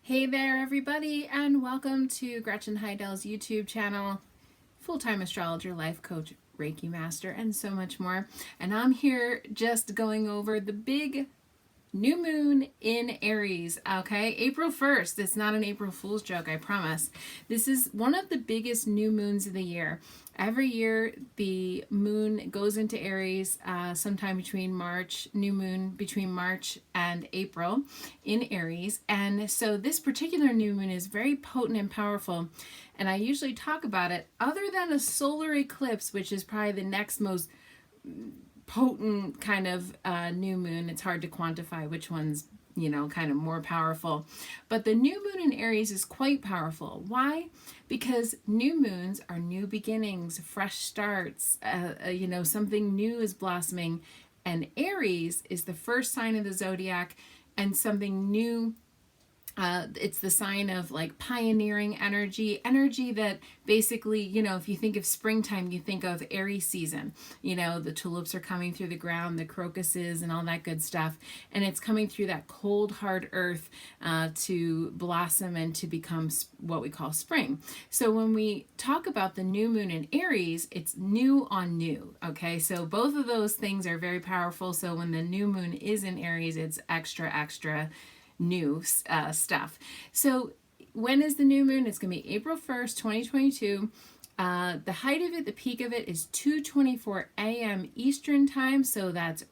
Hey there, everybody, and welcome to Gretchen Heidel's YouTube channel, full-time astrologer, life coach, Reiki master, and so much more. And I'm here just going over the big new moon in Aries, okay? April 1st. It's not an April Fool's joke, I promise. This is one of the biggest new moons of the year. Every year, the moon goes into Aries sometime between new moon between March and April in Aries. And so this particular new moon is very potent and powerful. And I usually talk about it other than a solar eclipse, which is probably the next most potent kind of new moon. It's hard to quantify which one's kind of more powerful, but the new moon in Aries is quite powerful. Why? Because new moons are new beginnings, fresh starts, something new is blossoming, and Aries is the first sign of the zodiac, and something new. It's the sign of like pioneering energy that basically, if you think of springtime, you think of Aries season. The tulips are coming through the ground, the crocuses and all that good stuff. And it's coming through that cold, hard earth to blossom and to become what we call spring. So when we talk about the new moon in Aries, it's new on new. Okay, so both of those things are very powerful. So when the new moon is in Aries, it's extra new stuff. So when is the new moon? It's going to be April 1st, 2022. The height of it, the peak of it is 2:24 a.m. Eastern time. So that's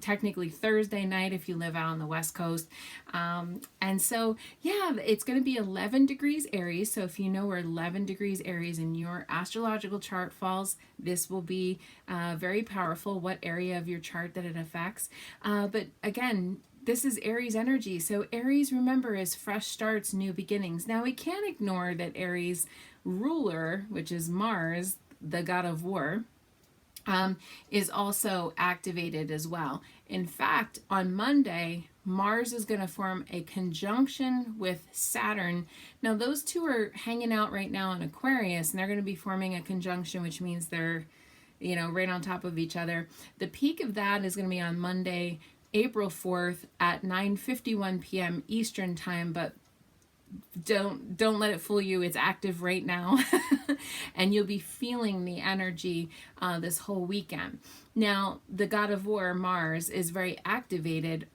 technically Thursday night if you live out on the West Coast. And so, yeah, it's going to be 11 degrees Aries. So if you know where 11 degrees Aries in your astrological chart falls, this will be very powerful, what area of your chart that it affects. But again, this is Aries energy. So Aries, remember, is fresh starts, new beginnings. Now we can't ignore that Aries ruler, which is Mars, the god of war, is also activated as well. In fact, on Monday, Mars is going to form a conjunction with Saturn. Now those two are hanging out right now in Aquarius, and they're going to be forming a conjunction, which means they're right on top of each other. The peak of that is going to be on Monday, April 4th at 9:51 p.m. Eastern time, but don't let it fool you. It's active right now and you'll be feeling the energy this whole weekend. Now, the god of war, Mars, is very activated.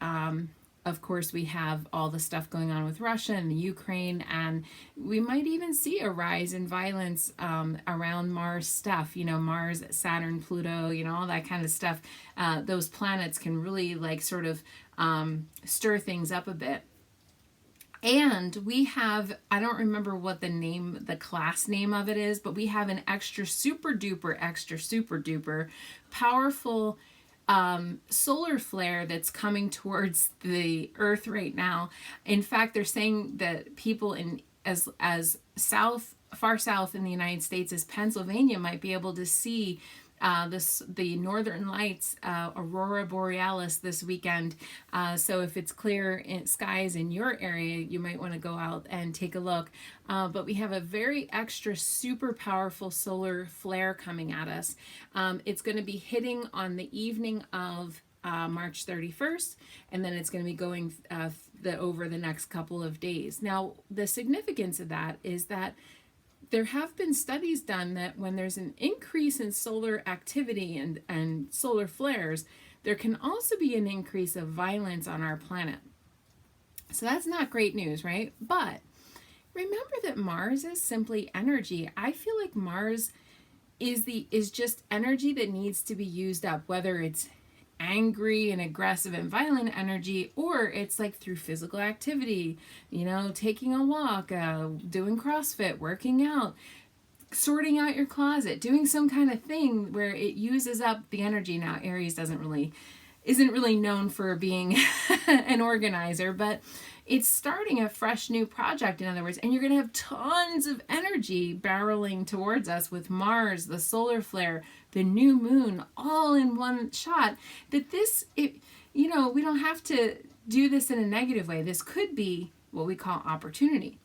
Of course, we have all the stuff going on with Russia and the Ukraine, and we might even see a rise in violence around Mars stuff. Mars, Saturn, Pluto, all that kind of stuff. Those planets can really sort of stir things up a bit. And we have, I don't remember what the class name of it is, but we have an extra super duper powerful solar flare that's coming towards the Earth right now. In fact, they're saying that people in as far south in the United States as Pennsylvania might be able to see the northern lights, aurora borealis, this weekend. So if it's clear in skies in your area, you might want to go out and take a look. But we have a very extra super powerful solar flare coming at us. It's going to be hitting on the evening of March 31st, and then it's going to be going over the next couple of days. Now, the significance of that is that there have been studies done that when there's an increase in solar activity and solar flares, there can also be an increase of violence on our planet. So that's not great news, right? But remember that Mars is simply energy. I feel like Mars is just energy that needs to be used up, whether it's angry and aggressive and violent energy, or it's like through physical activity, taking a walk, doing CrossFit, working out, sorting out your closet, doing some kind of thing where it uses up the energy. Now, Aries isn't really known for being an organizer, but it's starting a fresh new project, in other words, and you're going to have tons of energy barreling towards us with Mars, the solar flare, the new moon, all in one shot. That we don't have to do this in a negative way. This could be what we call opportunity.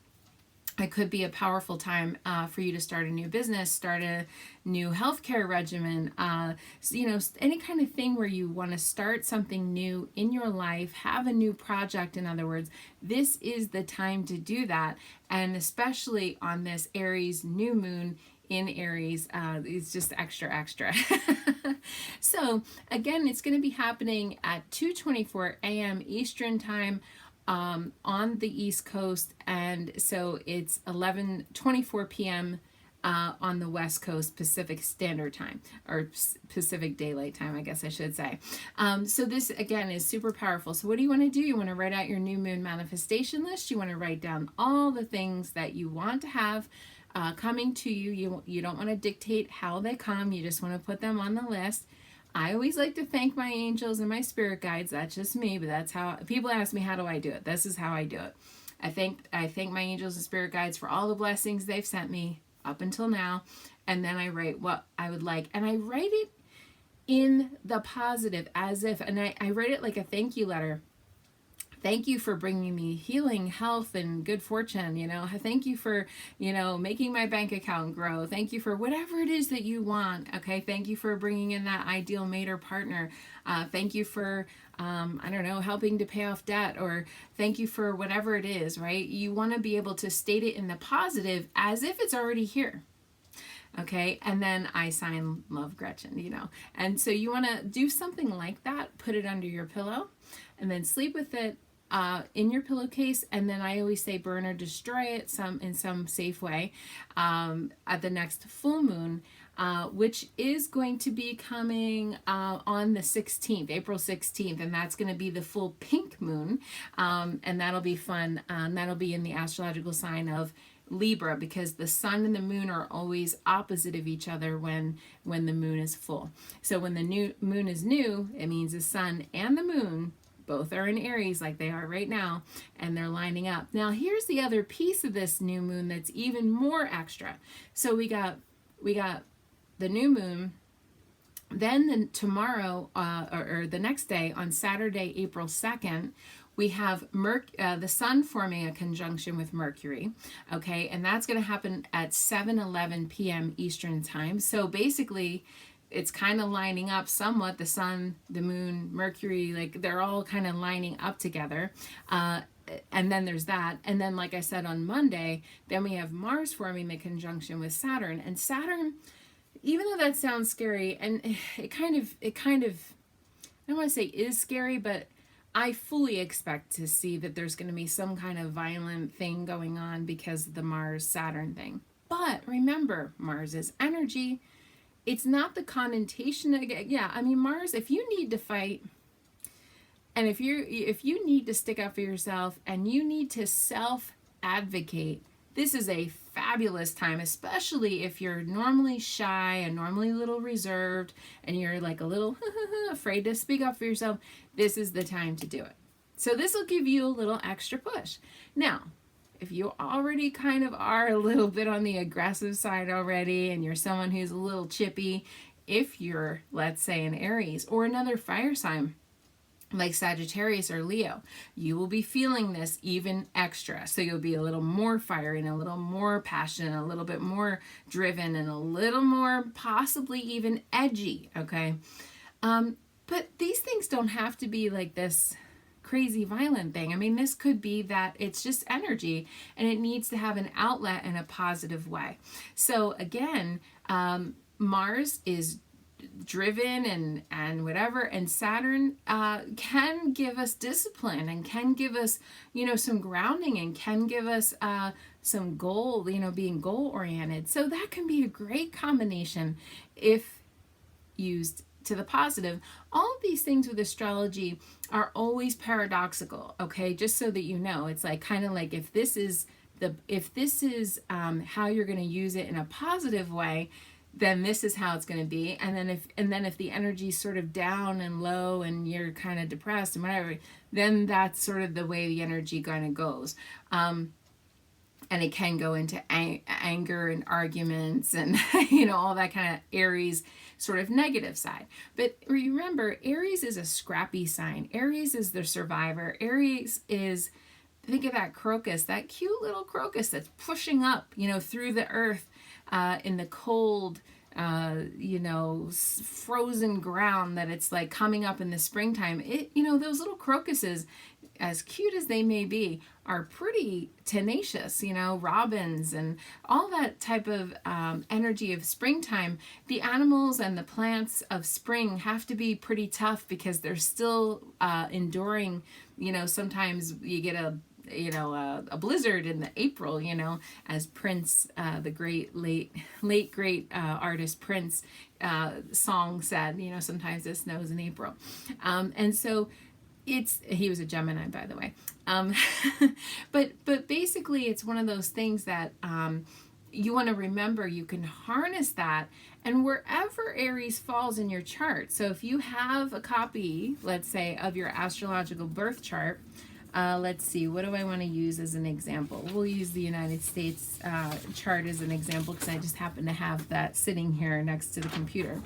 It could be a powerful time for you to start a new business, start a new healthcare regimen, any kind of thing where you want to start something new in your life, have a new project, in other words. This is the time to do that. And especially on this Aries new moon in Aries, it's just extra. So again, it's going to be happening at 2:24 a.m. Eastern time on the East Coast, and so it's 11:24 p.m. On the West Coast Pacific Standard Time, or Pacific Daylight Time, I guess I should say. So this, again, is super powerful. So what do you want to do? You want to write out your new moon manifestation list. You want to write down all the things that you want to have coming to you. You don't want to dictate how they come. You just want to put them on the list. I always like to thank my angels and my spirit guides. That's just me, but that's how people ask me, how do I do it? This is how I do it. I thank my angels and spirit guides for all the blessings they've sent me up until now, and then I write what I would like, and I write it in the positive, as if, and I write it like a thank you letter. Thank you for bringing me healing, health, and good fortune. Thank you for, making my bank account grow. Thank you for whatever it is that you want. Okay. Thank you for bringing in that ideal mate or partner. Thank you for, helping to pay off debt, or thank you for whatever it is, right? You want to be able to state it in the positive as if it's already here. Okay. And then I sign Love Gretchen, and so you want to do something like that, put it under your pillow, and then sleep with it in your pillowcase. And then I always say burn or destroy it in some safe way at the next full moon, which is going to be coming on the 16th, April 16th, and that's going to be the full pink moon, and that'll be fun. That'll be in the astrological sign of Libra, because the sun and the moon are always opposite of each other when the moon is full. So when the new moon is new, it means the sun and the moon both are in Aries, like they are right now, and they're lining up. Now here's the other piece of this new moon that's even more extra. So we got the new moon, then tomorrow or the next day, on Saturday, April 2nd, we have the sun forming a conjunction with Mercury, okay, and that's going to happen at 7:11 p.m. Eastern time. So basically, it's kind of lining up somewhat. The sun, the moon, Mercury, like they're all kind of lining up together. And then there's that. And then, like I said, on Monday, then we have Mars forming the conjunction with Saturn. And Saturn, even though that sounds scary, and it kind of, I don't want to say is scary, but I fully expect to see that there's going to be some kind of violent thing going on because of the Mars-Saturn thing. But remember, Mars is energy. It's not the connotation. Mars, if you need to fight, and if you need to stick up for yourself, and you need to self-advocate, this is a fabulous time, especially if you're normally shy and normally a little reserved, and you're like a little afraid to speak up for yourself. This is the time to do it. So this will give you a little extra push. Now, if you already kind of are a little bit on the aggressive side already, and you're someone who's a little chippy, if you're, let's say, an Aries or another fire sign like Sagittarius or Leo, you will be feeling this even extra. So you'll be a little more fiery and a little more passionate, a little bit more driven, and a little more possibly even edgy, okay? But these things don't have to be like this crazy violent thing. I mean, this could be that it's just energy, and it needs to have an outlet in a positive way. So again, Mars is driven and whatever, and Saturn can give us discipline, and can give us some grounding, and can give us some goal, being goal oriented. So that can be a great combination if used to the positive. All of these things with astrology are always paradoxical, okay? Just so that you know, it's like kind of like if this is how you're going to use it in a positive way, then this is how it's going to be. And then if the energy's sort of down and low, and you're kind of depressed and whatever, then that's sort of the way the energy kind of goes. And it can go into anger and arguments and all that kind of Aries sort of negative side. But remember, Aries is a scrappy sign. Aries is the survivor. Aries is think of that crocus, that cute little crocus that's pushing up, through the earth in the cold, frozen ground, that it's like coming up in the springtime. Those little crocuses, as cute as they may be, are pretty tenacious, robins and all that type of energy of springtime. The animals and the plants of spring have to be pretty tough because they're still enduring, sometimes you get a blizzard in the April, as Prince, the late great artist Prince song said, sometimes it snows in April. And so he was a Gemini, by the way. But basically it's one of those things that you want to remember you can harness that, and wherever Aries falls in your chart. So if you have a copy, let's say, of your astrological birth chart, let's see, what do I want to use as an example? We'll use the United States chart as an example because I just happen to have that sitting here next to the computer.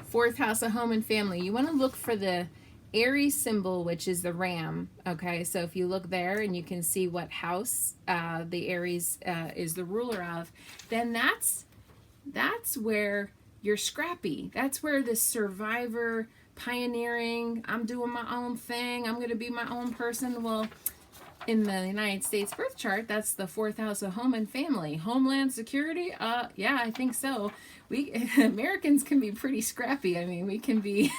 Fourth house of home and family. You want to look for the Aries symbol, which is the ram. Okay, so if you look there and you can see what house the Aries is the ruler of, then that's where you're scrappy. That's where the survivor, pioneering, I'm doing my own thing, I'm going to be my own person. Well, in the United States birth chart, that's the fourth house of home and family. Homeland security? Yeah, I think so. We Americans can be pretty scrappy. I mean, we can be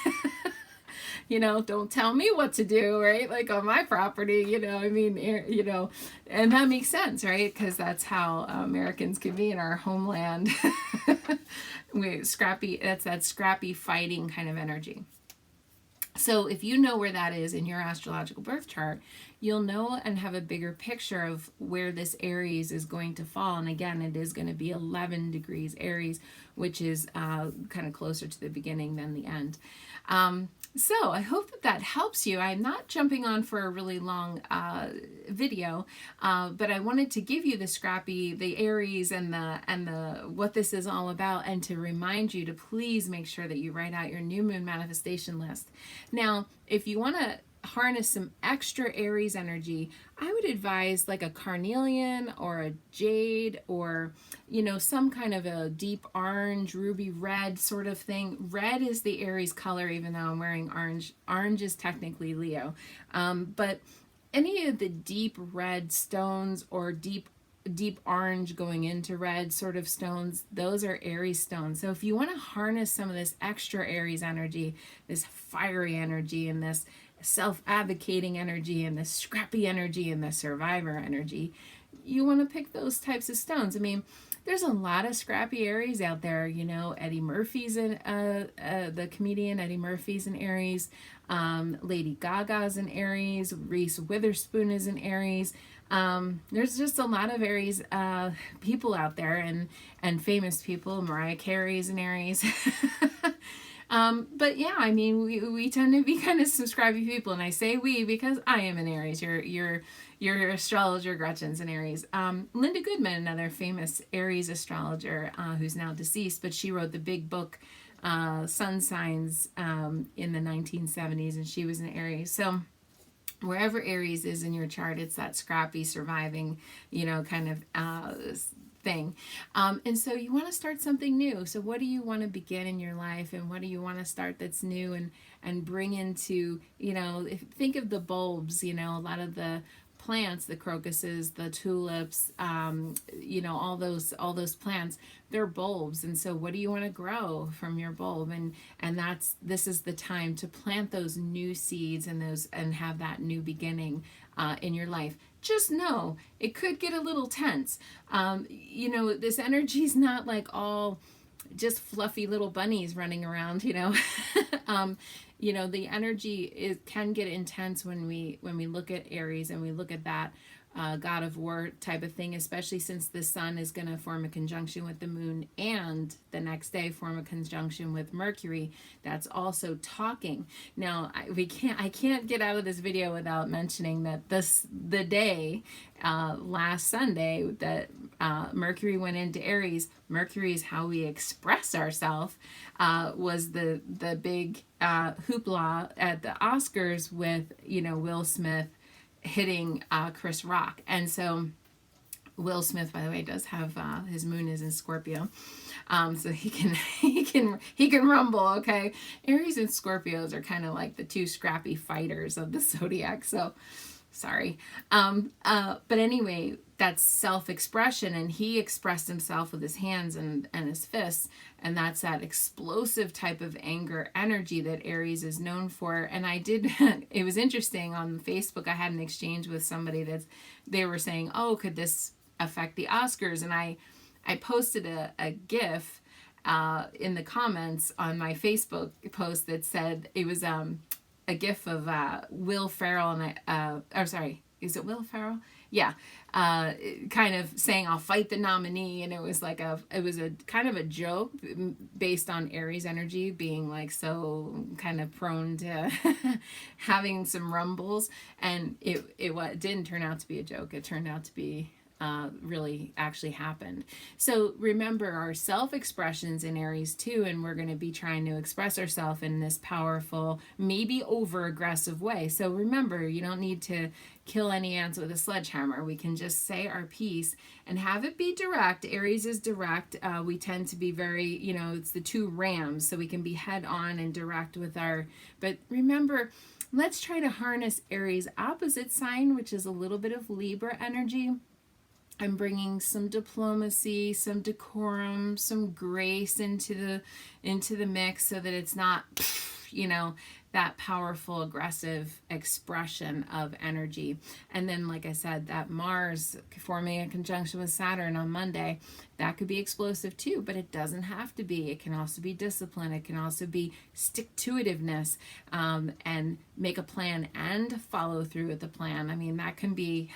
don't tell me what to do, right? Like on my property, and that makes sense, right? Because that's how Americans can be in our homeland. Scrappy, that's that scrappy fighting kind of energy. So if you know where that is in your astrological birth chart, you'll know and have a bigger picture of where this Aries is going to fall. And again, it is going to be 11 degrees Aries, which is kind of closer to the beginning than the end. So I hope that helps you. I'm not jumping on for a really long video, but I wanted to give you the Scrappy, the Aries, and the what this is all about, and to remind you to please make sure that you write out your new moon manifestation list. Now, if you want to harness some extra Aries energy, I would advise like a carnelian or a jade, or some kind of a deep orange, ruby red sort of thing. Red is the Aries color, even though I'm wearing orange. Orange is technically Leo, but any of the deep red stones or deep orange going into red sort of stones, those are Aries stones. So if you want to harness some of this extra Aries energy, this fiery energy, and this self-advocating energy, and the scrappy energy, and the survivor energy, you want to pick those types of stones. I mean, there's a lot of scrappy Aries out there. Eddie Murphy's the comedian Eddie Murphy's an Aries. Lady Gaga's an Aries. Reese Witherspoon is an Aries. There's just a lot of Aries people out there, and famous people. Mariah Carey's an Aries. But yeah, I mean, we tend to be kind of some scrappy people, and I say we because I am an Aries. Your astrologer Gretchen's an Aries. Linda Goodman, another famous Aries astrologer who's now deceased, but she wrote the big book Sun Signs in the 1970s, and she was an Aries. So wherever Aries is in your chart, it's that scrappy, surviving, kind of thing. And so you want to start something new. So what do you want to begin in your life, and what do you want to start that's new and bring into, think of the bulbs, a lot of the plants, the crocuses, the tulips, all those plants, they're bulbs. And so what do you want to grow from your bulb? And this is the time to plant those new seeds and have that new beginning in your life. Just know it could get a little tense. This energy is not like all just fluffy little bunnies running around, the energy can get intense when we look at Aries and we look at that God of War type of thing, especially since the sun is going to form a conjunction with the moon, and the next day form a conjunction with Mercury. That's also talking. Now, I can't get out of this video without mentioning that the day last Sunday that Mercury went into Aries. Mercury is how we express ourselves. Was the big hoopla at the Oscars with Will Smith hitting Chris Rock. And so Will Smith, by the way, does have his moon is in Scorpio, so he can rumble. Okay, Aries and Scorpios are kind of like the two scrappy fighters of the zodiac. So sorry, but anyway, that's self-expression, and he expressed himself with his hands and his fists, and that's that explosive type of anger energy that Aries is known for. And I did it was interesting on Facebook. I had an exchange with somebody that they were saying, oh, could this affect the Oscars? And I posted a GIF in the comments on my Facebook post that said it was a GIF of Will Ferrell and sorry, is it Will Ferrell? Yeah, kind of saying I'll fight the nominee, and it was a kind of a joke based on Aries energy being like so kind of prone to having some rumbles, and it didn't turn out to be a joke. It turned out to be really actually happened. So remember our self-expressions in Aries too, and we're going to be trying to express ourselves in this powerful, maybe over-aggressive way. So remember, you don't need to kill any ants with a sledgehammer. We can just say our piece and have it be direct. Aries is direct. We tend to be very, it's the two rams, so we can be head on and direct with but remember, let's try to harness Aries opposite sign, which is a little bit of Libra energy. I'm bringing some diplomacy, some decorum, some grace into the mix, so that it's not, that powerful, aggressive expression of energy. And then, like I said, that Mars forming a conjunction with Saturn on Monday, that could be explosive too, but it doesn't have to be. It can also be discipline. It can also be stick-to-itiveness, and make a plan and follow through with the plan. I mean, that can be,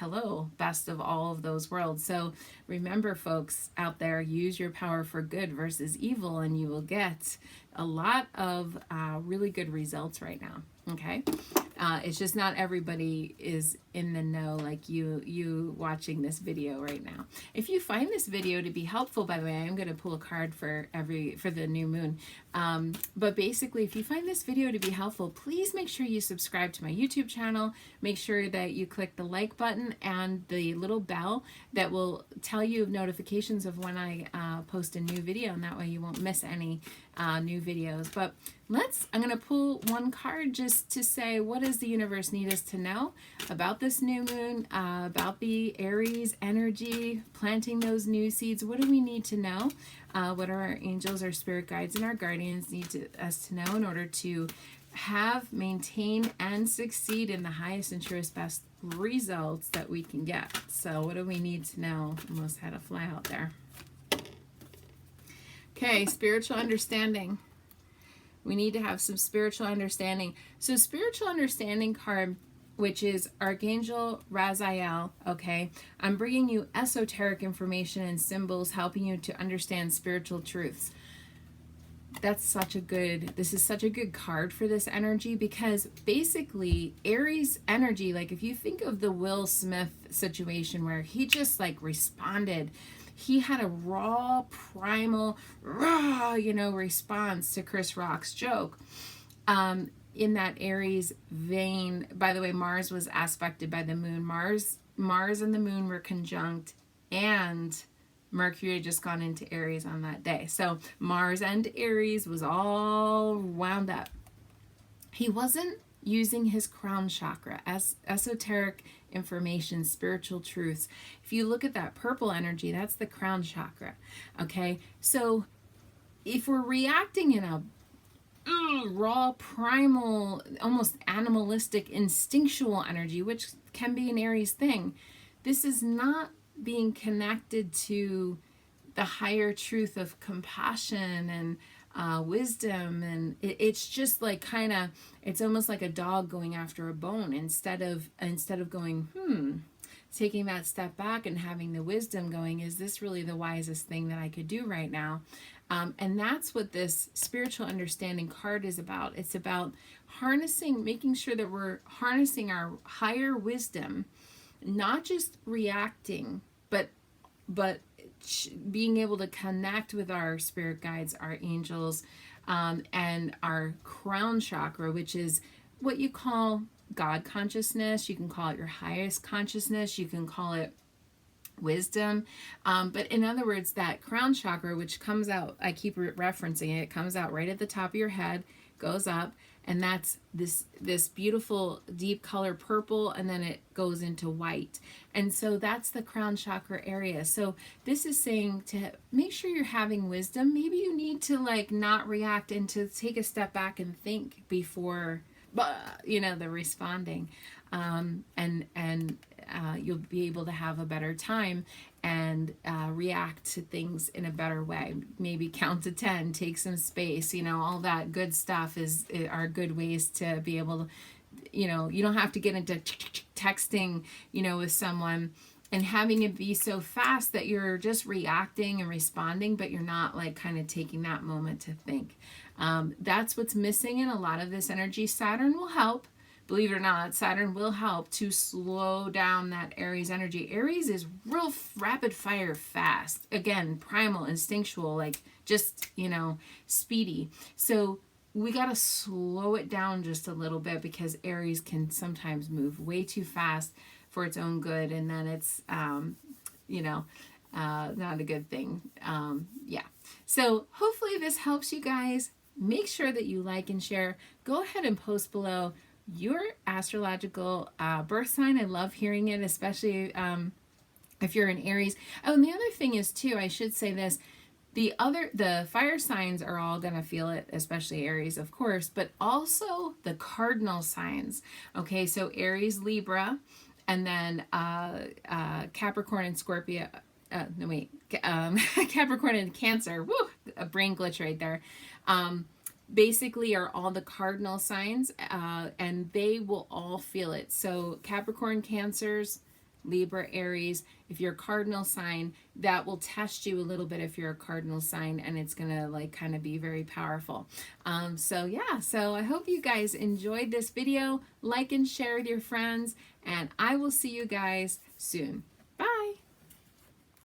best of all of those worlds. So remember, folks out there, use your power for good versus evil, and you will get a lot of really good results right now. Okay, it's just not everybody is in the know like you watching this video right now. If you find this video to be helpful, by the way, I am going to pull a card for the new moon. But basically, if you find this video to be helpful, please make sure you subscribe to my YouTube channel. Make sure that you click the like button and the little bell that will tell you of notifications of when I post a new video, and that way you won't miss any new videos. But I'm going to pull one card just to say, what does the universe need us to know about this new moon, about the Aries energy, planting those new seeds? What do we need to know? What are our angels, our spirit guides, and our guardians need us to know in order to maintain, and succeed in the highest and truest, best results that we can get? So what do we need to know? Almost had a fly out there. Okay, spiritual understanding. We need to have some spiritual understanding. So spiritual understanding card, which is Archangel Raziel, okay? I'm bringing you esoteric information and symbols, helping you to understand spiritual truths. This is such a good card for this energy, because basically Aries energy, like if you think of the Will Smith situation where he just responded, he had a raw, primal, response to Chris Rock's joke. In that Aries vein, by the way, Mars was aspected by the moon. Mars and the moon were conjunct, and Mercury had just gone into Aries on that day. So Mars and Aries was all wound up. He wasn't using his crown chakra as esoteric information, spiritual truths. If you look at that purple energy, that's the crown chakra. Okay, so if we're reacting in a raw, primal, almost animalistic, instinctual energy, which can be an Aries thing, this is not being connected to the higher truth of compassion and wisdom, and it's just it's almost like a dog going after a bone, instead of going taking that step back and having the wisdom going, is this really the wisest thing that I could do right now? And that's what this spiritual understanding card is about. It's about making sure that we're harnessing our higher wisdom, not just reacting, but being able to connect with our spirit guides, our angels, and our crown chakra, which is what you call God consciousness, you can call it your highest consciousness, you can call it wisdom. But in other words, that crown chakra, which comes out, I keep referencing it, it comes out right at the top of your head, goes up, and that's this beautiful deep color purple, and then it goes into white. And so that's the crown chakra area. So this is saying to make sure you're having wisdom. Maybe you need to like not react and to take a step back and think before the responding. You'll be able to have a better time and react to things in a better way. Maybe count to 10, take some space, all that good stuff are good ways to be able to, you don't have to get into texting, with someone and having it be so fast that you're just reacting and responding, but you're not like kind of taking that moment to think. That's what's missing in a lot of this energy. Saturn will help. Believe it or not, Saturn will help to slow down that Aries energy. Aries is real rapid fire fast. Again, primal, instinctual, like just, speedy. So we got to slow it down just a little bit because Aries can sometimes move way too fast for its own good. And then it's, not a good thing. Yeah. So hopefully this helps you guys. Make sure that you like and share. Go ahead and post below your astrological birth sign. I love hearing it, especially if you're an Aries. Oh, and the other thing is too, I should say this, the fire signs are all going to feel it, especially Aries, of course, but also the cardinal signs. Okay, so Aries, Libra, and then Capricorn and Scorpio. Capricorn and Cancer. Woo, a brain glitch right there. Basically are all the cardinal signs, and they will all feel it. So Capricorn, Cancers, Libra, Aries, if you're a cardinal sign, that will test you a little bit if you're a cardinal sign, and it's gonna like kind of be very powerful. So I hope you guys enjoyed this video. Like and share with your friends, and I will see you guys soon.